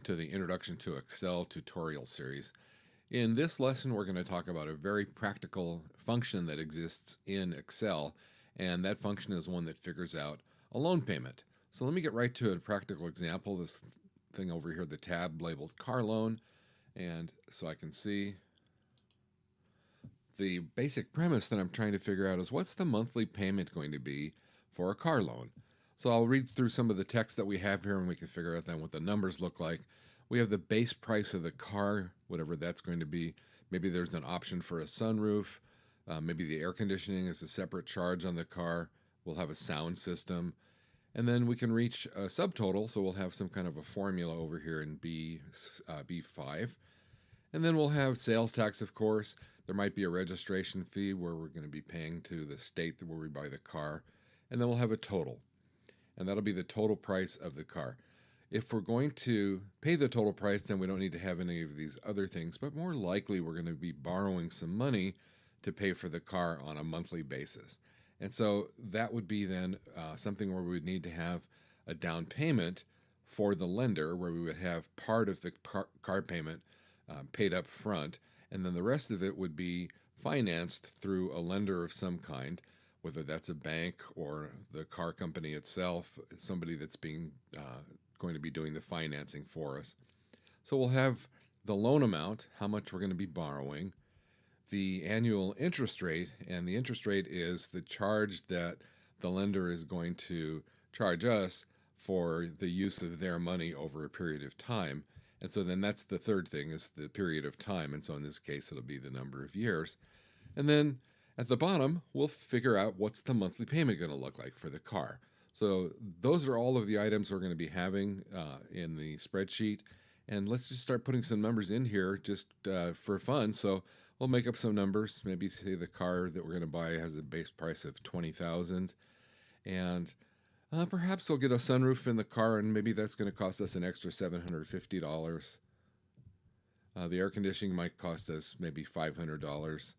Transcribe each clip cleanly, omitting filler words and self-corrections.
to the Introduction to Excel tutorial series. In this lesson, we're going to talk about a very practical function that exists in Excel, and that function is one that figures out a loan payment. So let me get right to a practical example. This thing over here, the tab labeled car loan, and so I can see the basic premise that I'm trying to figure out is what's the monthly payment going to be for a car loan. So I'll read through some of the text that we have here and we can figure out then what the numbers look like. We have the base price of the car, whatever that's going to be. Maybe there's an option for a sunroof. Maybe the air conditioning is a separate charge on the car. We'll have a sound system. And then we can reach a subtotal, so we'll have some kind of a formula over here in B5. And then we'll have sales tax, of course. There might be a registration fee where we're going to be paying to the state where we buy the car. And then we'll have a total. And that'll be the total price of the car. If we're going to pay the total price, then we don't need to have any of these other things, but more likely we're going to be borrowing some money to pay for the car on a monthly basis. And so that would be then something where we would need to have a down payment for the lender, where we would have part of the car payment paid up front, and then the rest of it would be financed through a lender of some kind, whether that's a bank or the car company itself, somebody that's going to be doing the financing for us. So we'll have the loan amount, how much we're going to be borrowing, the annual interest rate, and the interest rate is the charge that the lender is going to charge us for the use of their money over a period of time. And so then that's the third thing, is the period of time. And so in this case, it'll be the number of years. And then at the bottom, we'll figure out what's the monthly payment going to look like for the car. So those are all of the items we're going to be having in the spreadsheet. And let's just start putting some numbers in here just for fun. So we'll make up some numbers. Maybe say the car that we're going to buy has a base price of $20,000. And perhaps we'll get a sunroof in the car, and maybe that's going to cost us an extra $750. The air conditioning might cost us maybe $500.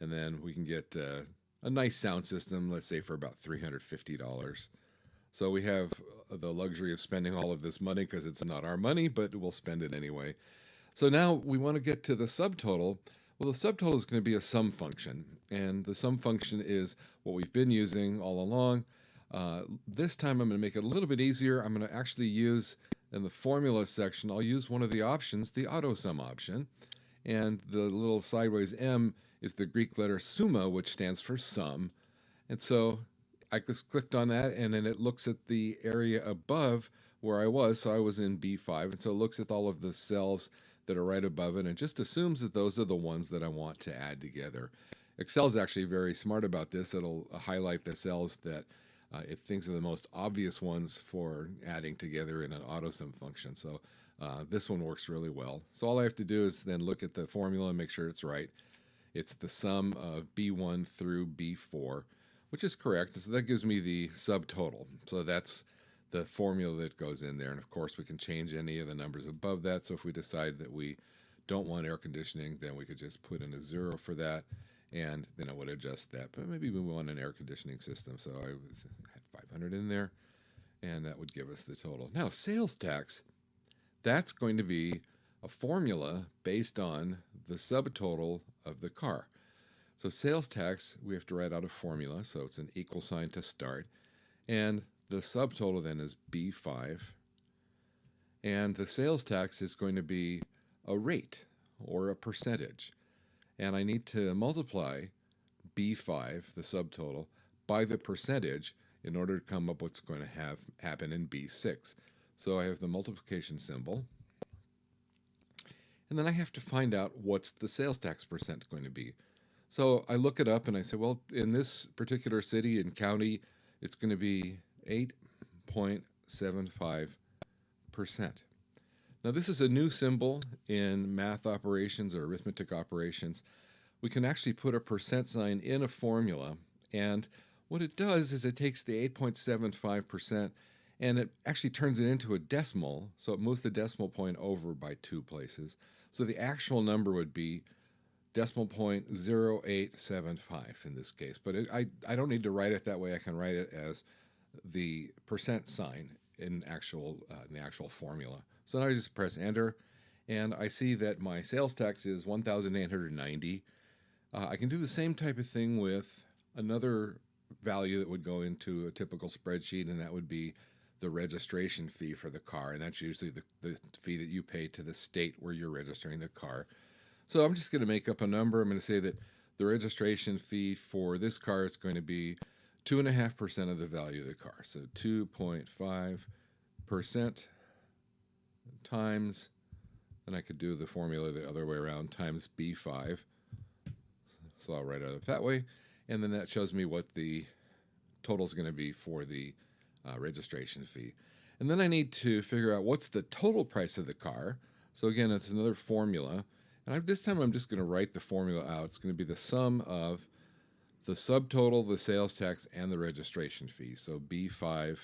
And then we can get a nice sound system, let's say for about $350. So we have the luxury of spending all of this money because it's not our money, but we'll spend it anyway. So now we want to get to the subtotal. Well, the subtotal is going to be a sum function, and the sum function is what we've been using all along. This time I'm going to make it a little bit easier. I'm going to actually use, in the formula section, I'll use one of the options, the auto sum option. And the little sideways M is the Greek letter summa, which stands for sum. And so I just clicked on that, and then it looks at the area above where I was. So I was in B5, and so it looks at all of the cells that are right above it and just assumes that those are the ones that I want to add together. Excel is actually very smart about this. It'll highlight the cells that it thinks are the most obvious ones for adding together in an AutoSum function. So this one works really well. So all I have to do is then look at the formula and make sure it's right. It's the sum of B1 through B4, which is correct. So that gives me the subtotal. So that's the formula that goes in there. And of course, we can change any of the numbers above that. So if we decide that we don't want air conditioning, then we could just put in a 0 for that, and then it would adjust that. But maybe we want an air conditioning system. So I had 500 in there, and that would give us the total. Now, sales tax, that's going to be a formula based on the subtotal of the car. So sales tax, we have to write out a formula. So it's an equal sign to start. And the subtotal then is B5. And the sales tax is going to be a rate or a percentage. And I need to multiply B5, the subtotal, by the percentage in order to come up what's going to happen in B6. So I have the multiplication symbol. And then I have to find out what's the sales tax percent going to be. So I look it up and I say, well, in this particular city and county, it's going to be 8.75%. Now this is a new symbol in math operations or arithmetic operations. We can actually put a percent sign in a formula, and what it does is it takes the 8.75% and it actually turns it into a decimal, so it moves the decimal point over by 2 places. So the actual number would be decimal point 0.0875 in this case. But I don't need to write it that way. I can write it as the percent sign in the actual formula. So now I just press enter, and I see that my sales tax is $1,890. I can do the same type of thing with another value that would go into a typical spreadsheet, and that would be the registration fee for the car. And that's usually the fee that you pay to the state where you're registering the car. So I'm just going to make up a number. I'm going to say that the registration fee for this car is going to be 2.5% of the value of the car. So 2.5% times, and I could do the formula the other way around, times B5. So I'll write it that way. And then that shows me what the total is going to be for the registration fee. And then I need to figure out what's the total price of the car. So again, it's another formula. And this time I'm just going to write the formula out. It's going to be the sum of the subtotal, the sales tax, and the registration fee. So B5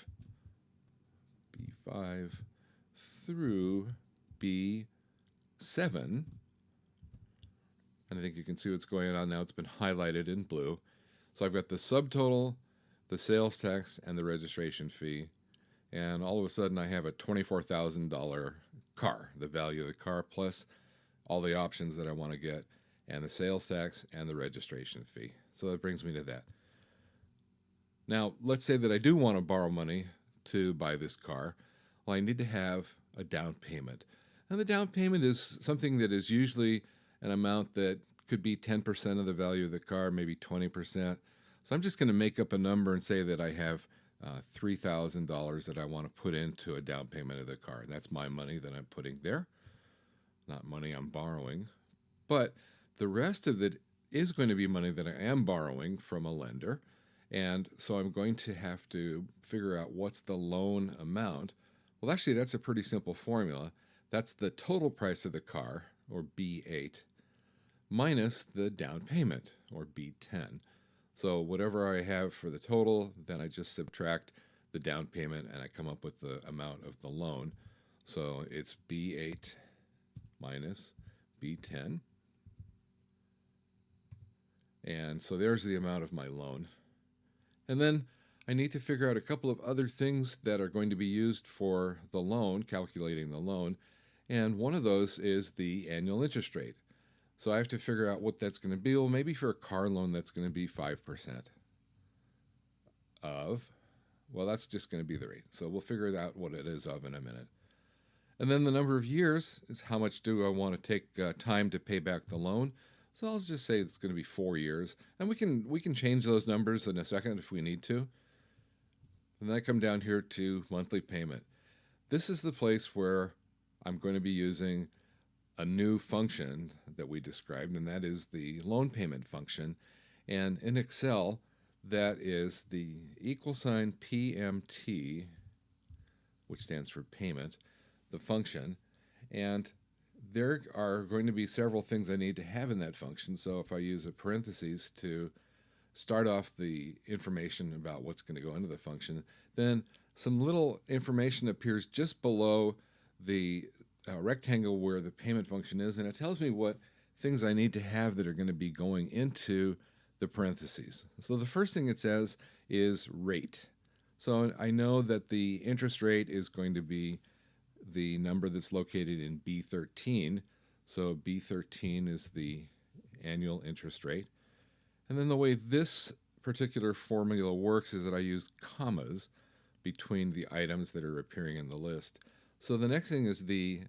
through B7. And I think you can see what's going on now. It's been highlighted in blue. So I've got the subtotal, the sales tax, and the registration fee. And all of a sudden I have a $24,000 car, the value of the car plus all the options that I want to get, and the sales tax and the registration fee. So that brings me to that. Now, let's say that I do want to borrow money to buy this car. Well, I need to have a down payment. And the down payment is something that is usually an amount that could be 10% of the value of the car, maybe 20%. So I'm just going to make up a number and say that I have $3,000 that I want to put into a down payment of the car. And that's my money that I'm putting there, not money I'm borrowing. But the rest of it is going to be money that I am borrowing from a lender. And so I'm going to have to figure out what's the loan amount. Well, actually, that's a pretty simple formula. That's the total price of the car, or B8, minus the down payment, or B10. So whatever I have for the total, then I just subtract the down payment and I come up with the amount of the loan. So it's B8 minus B10. And so there's the amount of my loan. And then I need to figure out a couple of other things that are going to be used for the loan, calculating the loan. And one of those is the annual interest rate. So I have to figure out what that's going to be. Well, maybe for a car loan, that's going to be 5% of, well, that's just going to be the rate. So we'll figure out what it is of in a minute. And then the number of years is how much do I want to take time to pay back the loan. So I'll just say it's going to be 4 years. And we can change those numbers in a second if we need to. And then I come down here to monthly payment. This is the place where I'm going to be using a new function that we described, and that is the loan payment function. And in Excel, that is the = PMT, which stands for payment, the function. And there are going to be several things I need to have in that function. So if I use a parentheses to start off the information about what's going to go into the function, then some little information appears just below the rectangle where the payment function is, and it tells me what things I need to have that are going to be going into the parentheses. So the first thing it says is rate. So I know that the interest rate is going to be the number that's located in B13. So B13 is the annual interest rate. And then the way this particular formula works is that I use commas between the items that are appearing in the list. So the next thing is the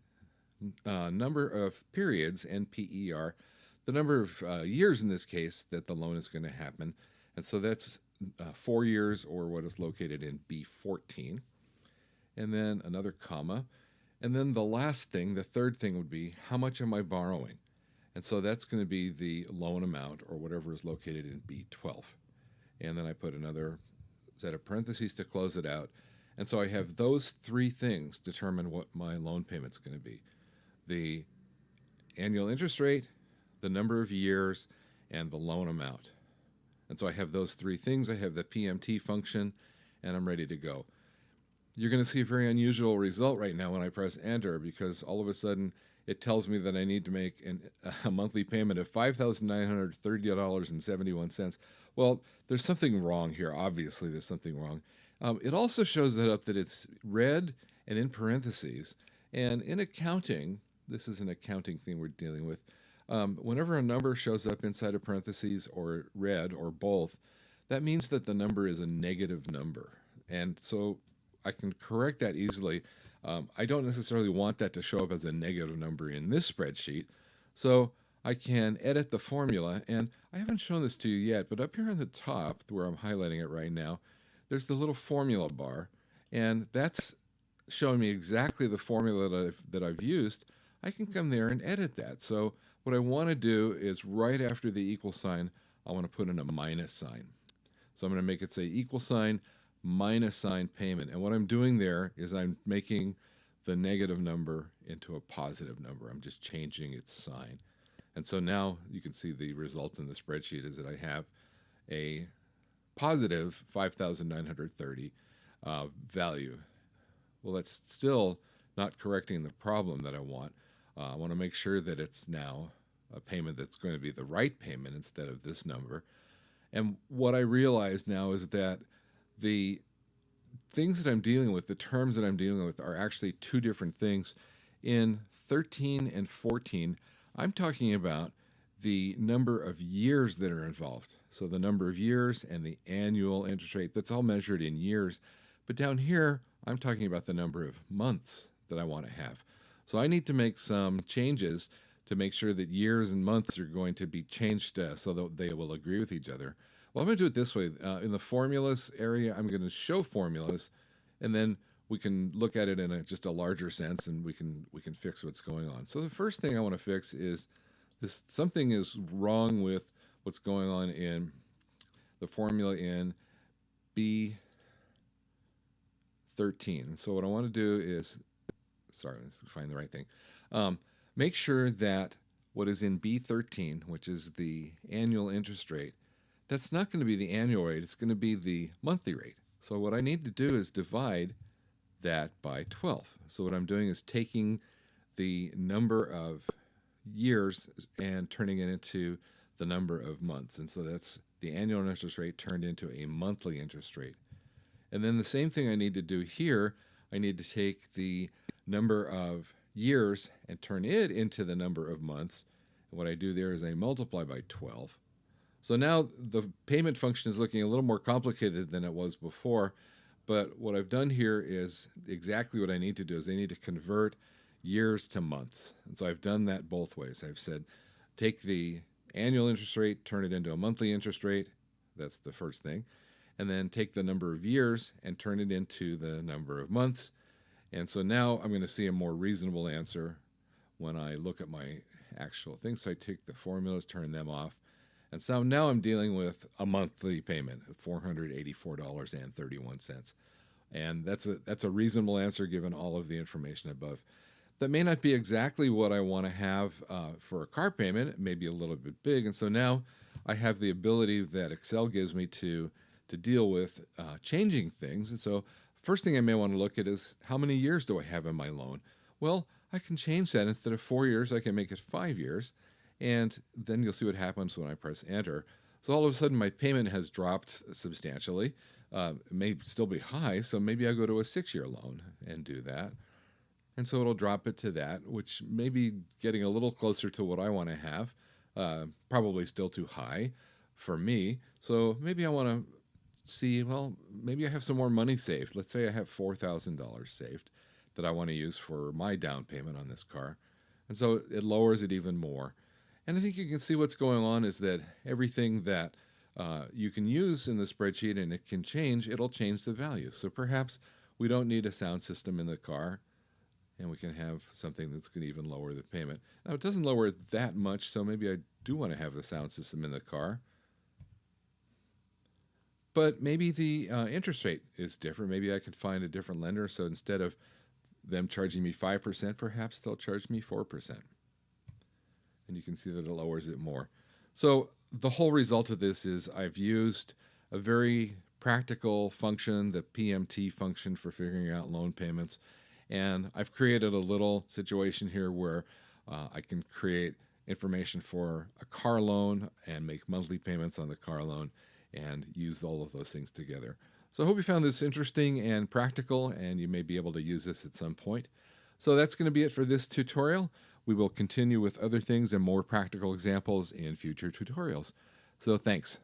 number of periods, NPER, the number of years in this case that the loan is going to happen. And so that's 4 years, or what is located in B14. And then another comma. And then the last thing, the third thing, would be how much am I borrowing? And so that's going to be the loan amount, or whatever is located in B12. And then I put another set of parentheses to close it out. And so I have those three things determine what my loan payment's going to be. The annual interest rate, the number of years, and the loan amount. And so I have those three things. I have the PMT function, and I'm ready to go. You're going to see a very unusual result right now when I press enter, because all of a sudden it tells me that I need to make a monthly payment of $5,930.71. Well, there's something wrong here. Obviously, there's something wrong. It also shows that it's red and in parentheses. And in accounting, this is an accounting thing we're dealing with. Whenever a number shows up inside of parentheses or red or both, that means that the number is a negative number. And so I can correct that easily. I don't necessarily want that to show up as a negative number in this spreadsheet. So I can edit the formula, and I haven't shown this to you yet, but up here on the top, where I'm highlighting it right now, there's the little formula bar, and that's showing me exactly the formula that I've used. I can come there and edit that. So what I want to do is right after the equal sign, I want to put in a minus sign. So I'm going to make it say equal sign minus sign payment. And what I'm doing there is I'm making the negative number into a positive number. I'm just changing its sign. And so now you can see the results in the spreadsheet is that I have a positive 5,930 value. Well, that's still not correcting the problem that I want. I want to make sure that it's now a payment that's going to be the right payment instead of this number. And what I realize now is that the things that I'm dealing with, the terms that I'm dealing with, are actually two different things. In 13 and 14, I'm talking about the number of years that are involved. So the number of years and the annual interest rate, that's all measured in years. But down here, I'm talking about the number of months that I want to have. So I need to make some changes to make sure that years and months are going to be changed so that they will agree with each other. Well, I'm going to do it this way. In the formulas area, I'm going to show formulas, and then we can look at it in just a larger sense, and we can fix what's going on. So the first thing I want to fix is this: something is wrong with what's going on in the formula in B13. So what I want to do is, let's find the right thing. Make sure that what is in B13, which is the annual interest rate, that's not going to be the annual rate. It's going to be the monthly rate. So what I need to do is divide that by 12. So what I'm doing is taking the number of years and turning it into the number of months. And so that's the annual interest rate turned into a monthly interest rate. And then the same thing I need to do here, I need to take the number of years and turn it into the number of months. And what I do there is I multiply by 12. So now the payment function is looking a little more complicated than it was before, but what I've done here is exactly what I need to do is I need to convert years to months. And so I've done that both ways. I've said take the annual interest rate, turn it into a monthly interest rate. That's the first thing. And then take the number of years and turn it into the number of months. And so now I'm going to see a more reasonable answer when I look at my actual thing. So I take the formulas, turn them off. And so now I'm dealing with a monthly payment of $484.31. And that's a reasonable answer given all of the information above. That may not be exactly what I want to have for a car payment. It may be a little bit big. And so now I have the ability that Excel gives me to deal with changing things. And so first thing I may want to look at is how many years do I have in my loan? Well, I can change that. Instead of 4 years, I can make it 5 years. And then you'll see what happens when I press enter. So all of a sudden my payment has dropped substantially. It may still be high, so maybe I go to a 6-year loan and do that. And so it'll drop it to that, which may be getting a little closer to what I want to have. Probably still too high for me. So maybe I want to see, well, maybe I have some more money saved. Let's say I have $4,000 saved that I want to use for my down payment on this car. And so it lowers it even more. And I think you can see what's going on is that everything that you can use in the spreadsheet and it can change, it'll change the value. So perhaps we don't need a sound system in the car, and we can have something that's going to even lower the payment. Now, it doesn't lower it that much, so maybe I do want to have a sound system in the car. But maybe the interest rate is different. Maybe I could find a different lender, so instead of them charging me 5%, perhaps they'll charge me 4%. And you can see that it lowers it more. So the whole result of this is I've used a very practical function, the PMT function for figuring out loan payments. And I've created a little situation here where I can create information for a car loan and make monthly payments on the car loan and use all of those things together. So I hope you found this interesting and practical, and you may be able to use this at some point. So that's going to be it for this tutorial. We will continue with other things and more practical examples in future tutorials. So thanks.